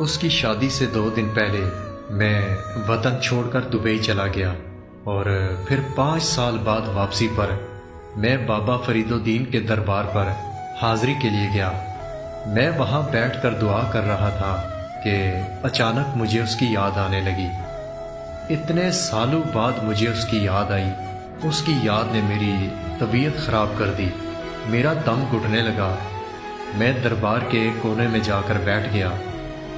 اس کی شادی سے 2 دن پہلے میں وطن چھوڑ کر دبئی چلا گیا اور پھر 5 سال بعد واپسی پر میں بابا فرید الدین کے دربار پر حاضری کے لیے گیا۔ میں وہاں بیٹھ کر دعا کر رہا تھا کہ اچانک مجھے اس کی یاد آنے لگی۔ اتنے سالوں بعد مجھے اس کی یاد آئی۔ اس کی یاد نے میری طبیعت خراب کر دی، میرا دم گھٹنے لگا۔ میں دربار کے ایک کونے میں جا کر بیٹھ گیا۔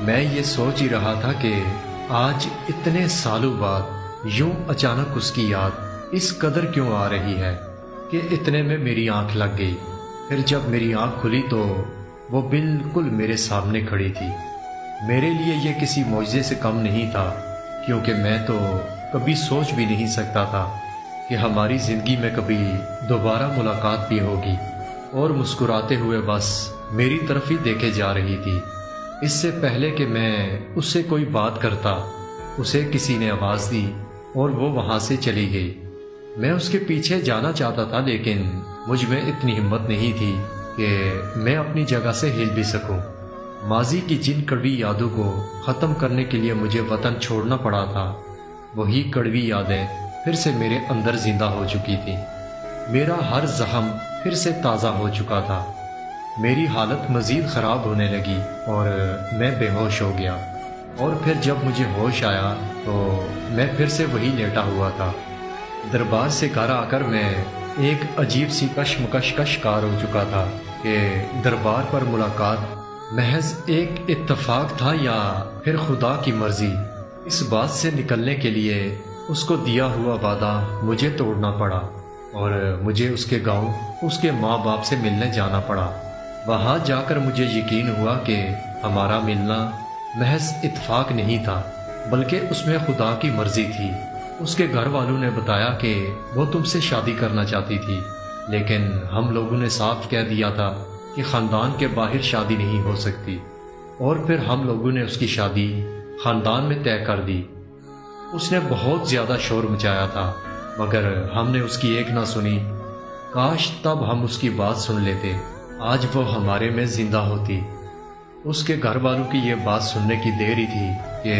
میں یہ سوچ ہی رہا تھا کہ آج اتنے سالوں بعد یوں اچانک اس کی یاد اس قدر کیوں آ رہی ہے کہ اتنے میں میری آنکھ لگ گئی۔ پھر جب میری آنکھ کھلی تو وہ بالکل میرے سامنے کھڑی تھی۔ میرے لیے یہ کسی معجزے سے کم نہیں تھا، کیونکہ میں تو کبھی سوچ بھی نہیں سکتا تھا کہ ہماری زندگی میں کبھی دوبارہ ملاقات بھی ہوگی، اور مسکراتے ہوئے بس میری طرف ہی دیکھے جا رہی تھی۔ اس سے پہلے کہ میں اس سے کوئی بات کرتا، اسے کسی نے آواز دی اور وہ وہاں سے چلی گئی۔ میں اس کے پیچھے جانا چاہتا تھا، لیکن مجھ میں اتنی ہمت نہیں تھی کہ میں اپنی جگہ سے ہل بھی سکوں۔ ماضی کی جن کڑوی یادوں کو ختم کرنے کے لیے مجھے وطن چھوڑنا پڑا تھا، وہی کڑوی یادیں پھر سے میرے اندر زندہ ہو چکی تھیں۔ میرا ہر زخم پھر سے تازہ ہو چکا تھا۔ میری حالت مزید خراب ہونے لگی اور میں بے ہوش ہو گیا، اور پھر جب مجھے ہوش آیا تو میں پھر سے وہی لیٹا ہوا تھا۔ دربار سے گھر آ کر میں ایک عجیب سی کشمکش کا شکار ہو چکا تھا کہ دربار پر ملاقات محض ایک اتفاق تھا یا پھر خدا کی مرضی۔ اس بات سے نکلنے کے لیے اس کو دیا ہوا وعدہ مجھے توڑنا پڑا، اور مجھے اس کے گاؤں اس کے ماں باپ سے ملنے جانا پڑا۔ وہاں جا کر مجھے یقین ہوا کہ ہمارا ملنا محض اتفاق نہیں تھا، بلکہ اس میں خدا کی مرضی تھی۔ اس کے گھر والوں نے بتایا کہ وہ تم سے شادی کرنا چاہتی تھی، لیکن ہم لوگوں نے صاف کہہ دیا تھا کہ خاندان کے باہر شادی نہیں ہو سکتی، اور پھر ہم لوگوں نے اس کی شادی خاندان میں طے کر دی۔ اس نے بہت زیادہ شور مچایا تھا، مگر ہم نے اس کی ایک نہ سنی۔ کاش تب ہم اس کی بات سن لیتے، آج وہ ہمارے میں زندہ ہوتی۔ اس کے گھر والوں کی یہ بات سننے کی دیر ہی تھی کہ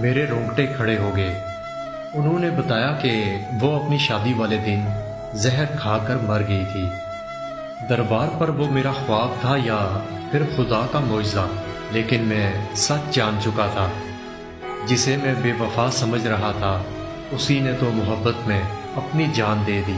میرے رونگٹے کھڑے ہو گئے۔ انہوں نے بتایا کہ وہ اپنی شادی والے دن زہر کھا کر مر گئی تھی۔ دربار پر وہ میرا خواب تھا یا پھر خدا کا معجزہ، لیکن میں سچ جان چکا تھا۔ جسے میں بے وفا سمجھ رہا تھا، اسی نے تو محبت میں اپنی جان دے دی۔